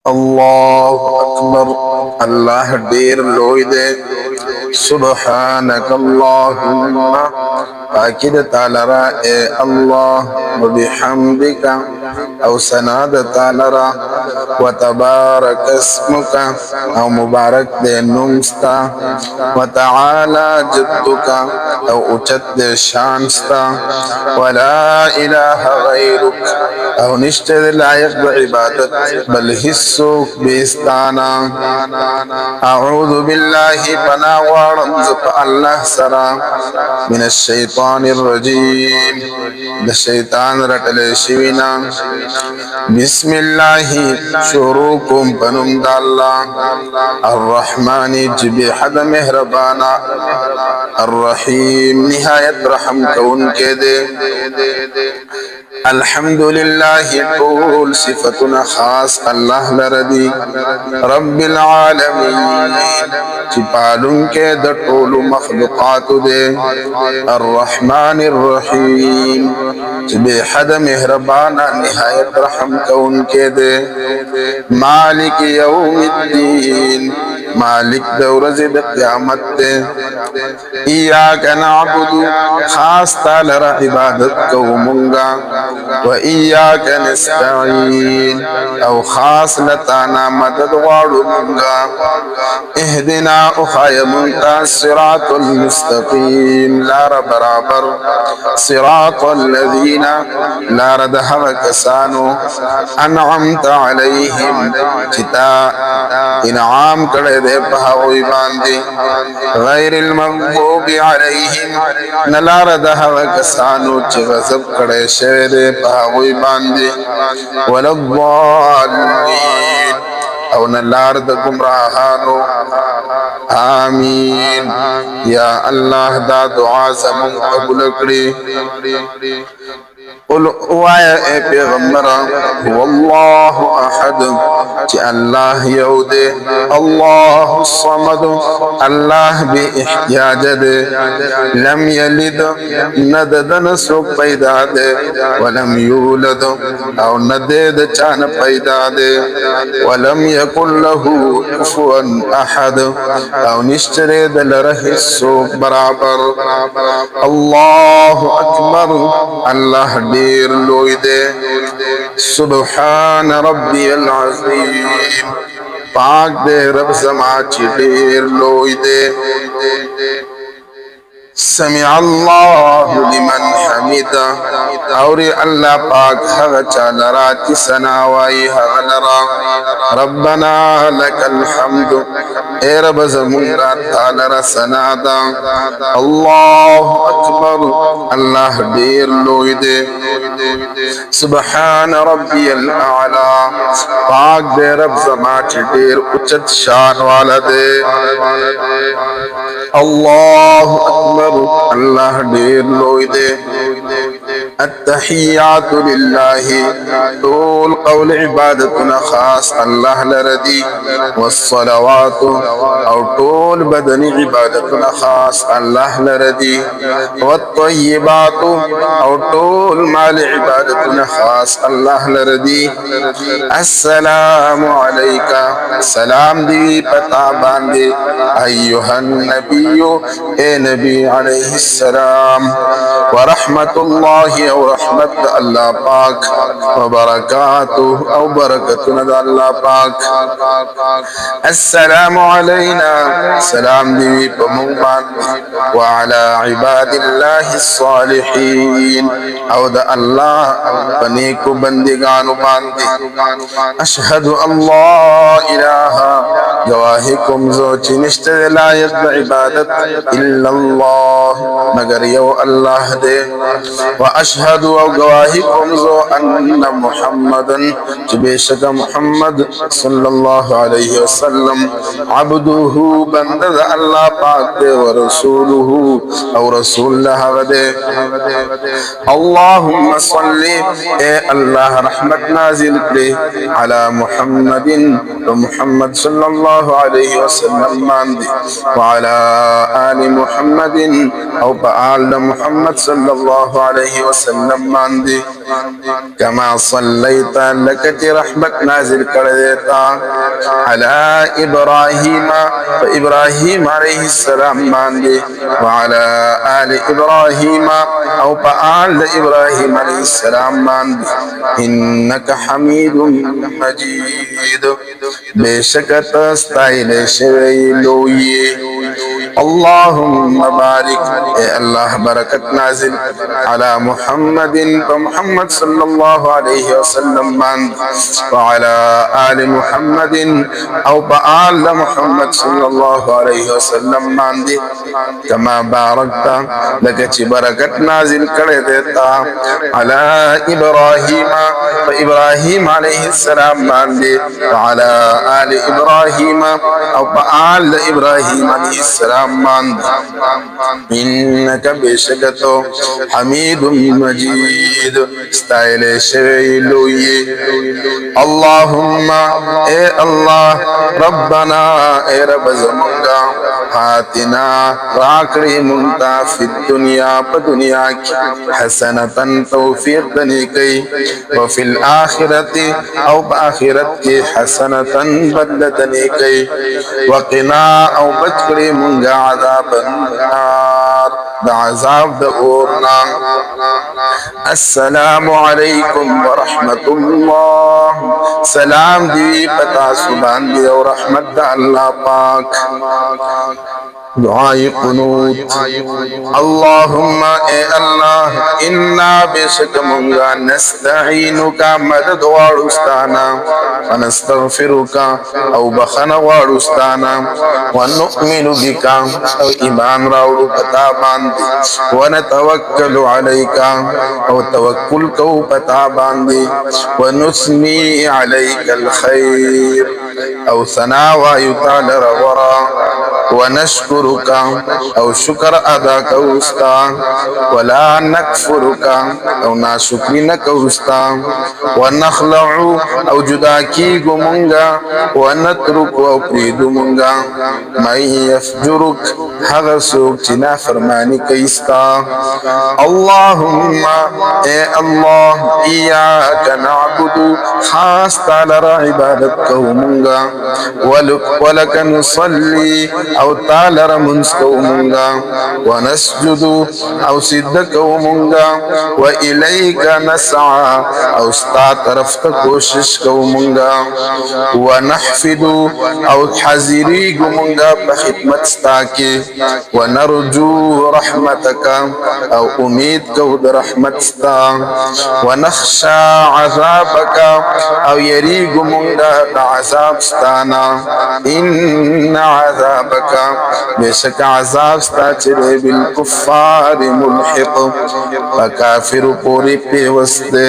अल्लाहु अकबर। अल्लाह ढेर लोई दे। सुबहानक अल्लाहुम्मा, पाकिद तालरा ए अल्लाह, व बिहम्दिका, औ सनाद तालरा, व तबारक अस्मुका, औ मुबारक दे नुमस्ता, व तआला जद्दुका, औ उचत दे शानस्ता, व ला इलाहा गैरुक, औ निश्चय लायक ब इबादत बल हिस्सुक बेस्ताना। अऊज़ु बिल्लाहि पना वारम ज़प अल्लाह सरा मिनश शैतानिर रजीम, द शैतान रटले शिविना। बिस्मिल्लाहि शुरू कुम पनुम दाल्ला, अर्रहमानि जिबे हद मेहरबाना, अर्रहीम निहायत रहम कौन के दे। अल्हम्दुलिल्लाहि टूल सिफतुना खास अल्लाह लरदी, रब्बिल आलमीन चिपालुन के द टोलु मखलुकात दे, अर्रहमानिर रहीम बेहद मेहरबाना निहायत रहम कौन के दे। मालिक यौमिद्दीन मालिक दौरज़ क़यामत दे। इय्याक नअबुदु खास तालरा इबादत कौमुंगा, व इय्याक नस्तईन औ खास लताना मदद वाड़ुंगा। इहदिना उखाय मुंता सिरातुल मुस्तकीम लार बराबर, सिरातुल लज़ीना लार दहव कसानो, अनअमत अलैहिम चिता इनाम करे दे पहावोई बांदी, गैरिल मग़ज़ूबि अलैहिम नलार दहव कसानो च गज़ब करे शेरे पहावोई बांदी, वलद्दाल्लीन औ नलार द गुमराहानो। आमीन। या अल्लाह दा दुआ ज़मुन कबूल करी। कुल वाय ए पैगंबरा हुवल्लाहु अहद, कि अल्लाह यौदे, अल्लाहु समद अल्लाह बे इख्तियाज दे, लम यलिद नददन सो पैदा दे, वलम यूलद औ नदेद चान पैदा दे, वलम यकुल लहू कुफुवन अहद औ निश्चरे दल रहे सो बराबर। अल्लाहु अकबर। अल्लाह ढेर लोई दे। सुब्हान रब्बियल अज़ीम, पाक दे रब समाची ढेर लोई दे। समिअ अल्लाहु लिमन हमिदा, और अल्लाह पाक हग चालरा की सनावाई हगलरा। रब्बना लकल हम्दु, ए रब ज़मुंगा तालरा सनादा। अल्लाहु अकबर। अल्लाह ढेर लोई दे। सुब्हान रब्बियल आला, पाक दे रब समाची ढेर उच्चत शान वाला दे। अल्लाहु अकबर। अल्लाह ढेर लोई दे। अत्तहियातु लिल्लाहि, टोल कौल इबादतुना खास अल्लाह लरदी, वस्सलावातु और टोल बदनी इबादतुना खास अल्लाह लरदी, वत्तय्यिबातु और टोल माल इबादतुना खास अल्लाह लरदी। अस्सलामु अलैका, सलाम दी पता बांदे, अय्युहन नबिय्यु ए नबी अलैहिस्सलाम, व रहमतुल्लाहि और रहमत अल्लाह पाक, व बरकातुहु और बरकतुन अल्लाह पाक। अस्सलामु अलैना, सलाम दी पमुमान, व अला इबादिल्लाहि स्सालिहीन और द अल्लाह बने को बंदिगानु बांदे। अशहदु अल्लाह इलाहा, गवाही कुम जो चिनिश्त लायक इबादत इल्लल्लाह मगर यो अल्लाह दे। व अशहदु और गवाही कुम जो अन्ना मुहम्मदन, बेशक मुहम्मद सल्लल्लाहु अलैहि वसल्लम, अब्दुहु बंदा अल्लाह पाक दे, व रसूलुहु और रसूल दे। अल्लाहुम्मा सल्ली, ए अल्लाह रहमत नाजिल करे, अला मुहम्मदिन محمد صلى الله عليه وسلم باندې وعلى آل محمد او آل محمد صلى الله عليه وسلم باندې كما صليت لك رحمت نازل کړه على ابراهيم وابراهيم عليه السلام باندې وعلى آل ابراهيم او آل ابراهيم عليه السلام باندې انك حميد مجيد بشکت استایل شوی لوی اللهم بارك اے اللہ برکت نازل على محمد ومحمد صلى الله عليه وسلم وعلى آل محمد او بآل محمد صلى الله عليه وسلم كما باركت لك برکت نازل کړه دیتا على ابراهيم وابراهيم عليه السلام وعلى آل ابراهيم او بآل ابراهيم عليه السلام انك بشكتو حميد مجيد استایل شوی لوی اللهم اے اللہ ربنا اے رب زمانگا آتنا راکڑی منتا فی الدنیا پا دنیا کی حسنتا توفیق دنی کئی وفی الآخرت او پا آخرت کی حسنتا بدل دنی کئی وقنا او بچکڑی منگا عذاب النار دا عذاب دا اورنا السلام علیکم ورحمت اللہ سلام دی پتا سبحان دی اور رحمت دا اللہ پاک دعائی قنوت اللہم اے اللہ انا بشک منگا نستعینکا مدد وارستانا ونستغفرکا او بخن وارستانا ونؤمن بکا او ایمان راوڑو پتا باندی ونتوکل علیکا او توکل کو پتا باندی ونسمی علیک الخیر او ثناوہ یتال رورا ونشكرك او شكر ادا کوستا ولا نكفرك او ناشکری کوستا ونخلع او جدا کیگو منگا ونترك او پریدو منگا من يفجرك هغا سوک چنا فرمانی کیستا اللهم اے اللہ ایاک نعبد خاص تعالی عبادت کو منگا ولک نصلی او تعالی رمنس کو منگا ونسجد او صدق کو منگا و الیک نسعا او ستا طرف تا کوشش کو منگا ونحفد او حضیری کو منگا بخدمت ستا کے ونرجو رحمتک او امید کو در رحمت ستا ونخشا عذابک او یریگ منگا عذاب ستانا ان عذابک بشک عذاب ستا چرے بالکفار ملحق فکافر پوری پیوستے